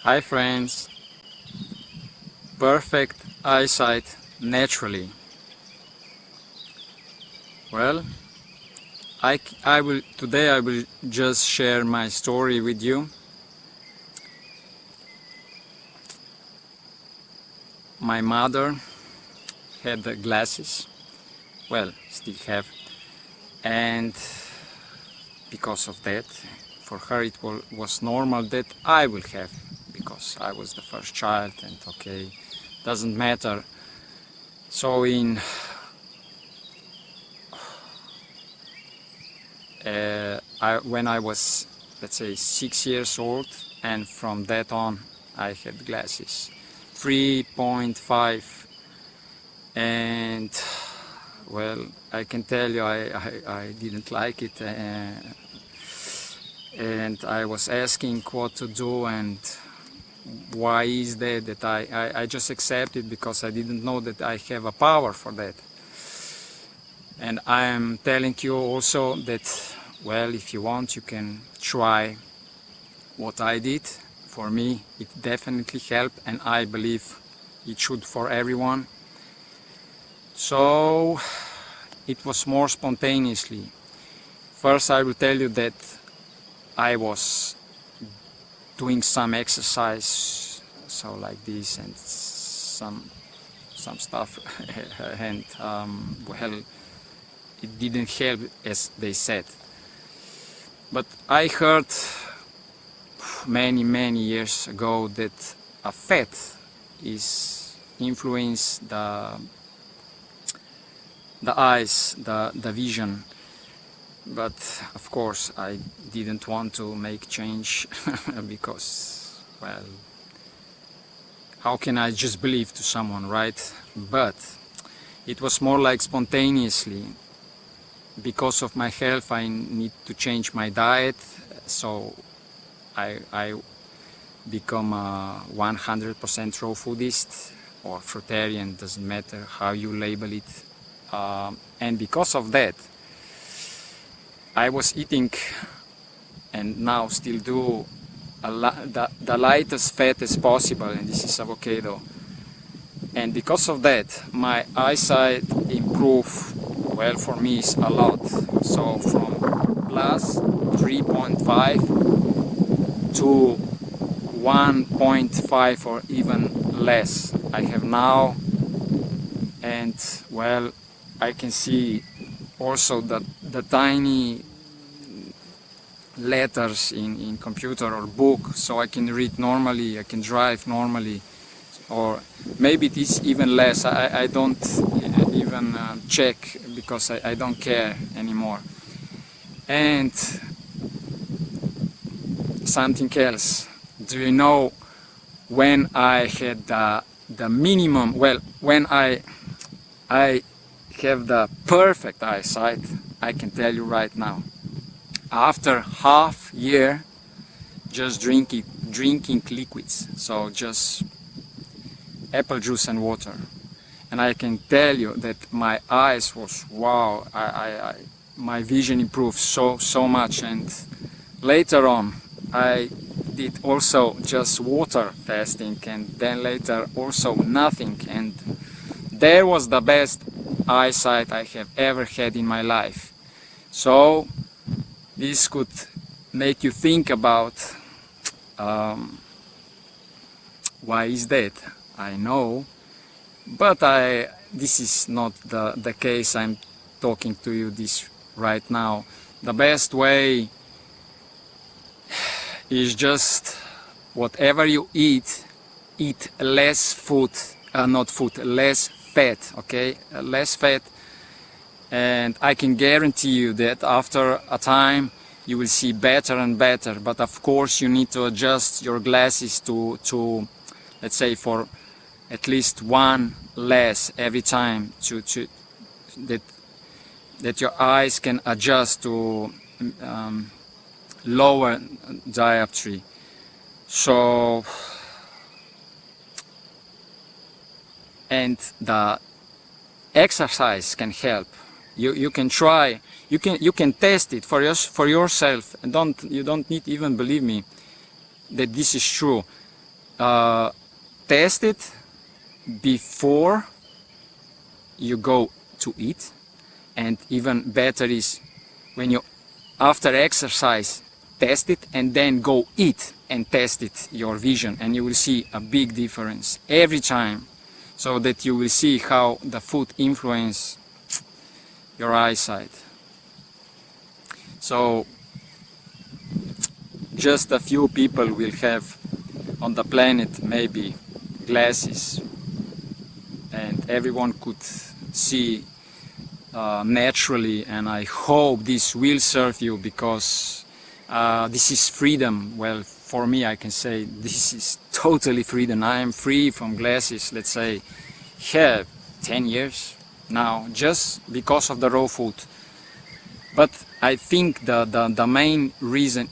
Hi friends, perfect eyesight naturally. Well, today I will just share my story with you. My mother had the glasses, well, still have, and because of that, for her it was normal that I will have, because I was the first child and okay, doesn't matter. So when I was, let's say, 6 years old, and from that on I had glasses 3.5, and well, I can tell you I didn't like it, and I was asking what to do and why is that I just accepted, because I didn't know that I have a power for that. And I am telling you also that, well, if you want, you can try what I did. For me, it definitely helped, and I believe it should for everyone. So it was more spontaneously. First, I will tell you that I was doing some exercise, so like this, and some stuff, and well, it didn't help, as they said. But I heard many years ago that a fat is influence the eyes, the vision. But of course I didn't want to make change because, well, how can I just believe to someone, right? But it was more like spontaneously. Because of my health, I need to change my diet, so I become a 100% raw foodist or fruitarian, doesn't matter how you label it. And because of that, I was eating, and now still do, the lightest fat as possible, and this is avocado. And because of that, my eyesight improved, well, for me is a lot. So from plus 3.5 to 1.5 or even less I have now. And well, I can see also the tiny letters in computer or book, so I can read normally, I can drive normally, or maybe it is even less. I don't even check, because I don't care anymore. And something else, do you know when I had the minimum, well, when I have the perfect eyesight, I can tell you right now, after half year just drinking liquids, so just apple juice and water, and I can tell you that my eyes was, wow, my vision improved so much. And later on I did also just water fasting, and then later also nothing, and there was the best eyesight I have ever had in my life. So this could make you think about why is that? I know, but this is not the case. I'm talking to you this right now. The best way is just whatever you eat less food, less fat, okay? Less fat, and I can guarantee you that after a time you will see better and better. But of course you need to adjust your glasses to let's say, for at least one less every time, that your eyes can adjust to lower dioptry. So, and the exercise can help. You can try, you can test it for yourself, and you don't need even believe me that this is true. test it before you go to eat, and even better is when you after exercise test it and then go eat and test it, your vision, and you will see a big difference every time, so that you will see how the food influence your eyesight. So just a few people will have on the planet maybe glasses, and everyone could see naturally, and I hope this will serve you, because this is freedom. Well, for me, I can say this is totally freedom. I am free from glasses, let's say, 10 years now, just because of the raw food. But I think the main reason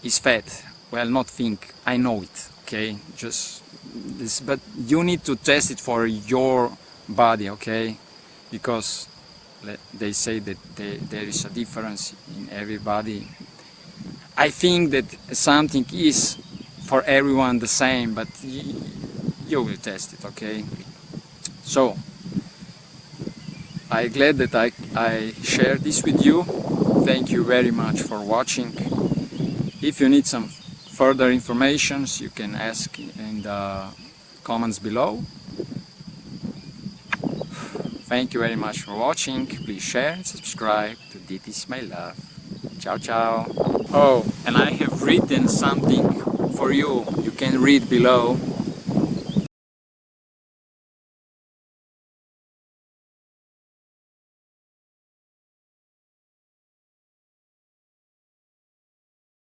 is fat. Well, not think, I know it, okay? Just this, but you need to test it for your body, okay? Because they say that there is a difference in everybody. I think that something is for everyone the same, but you will test it, okay? So I'm glad that I shared this with you. Thank you very much for watching. If you need some further information, you can ask in the comments below. Thank you very much for watching. Please share and subscribe to This Is My Love. Ciao, ciao. Oh, and I have written something for you. You can read below.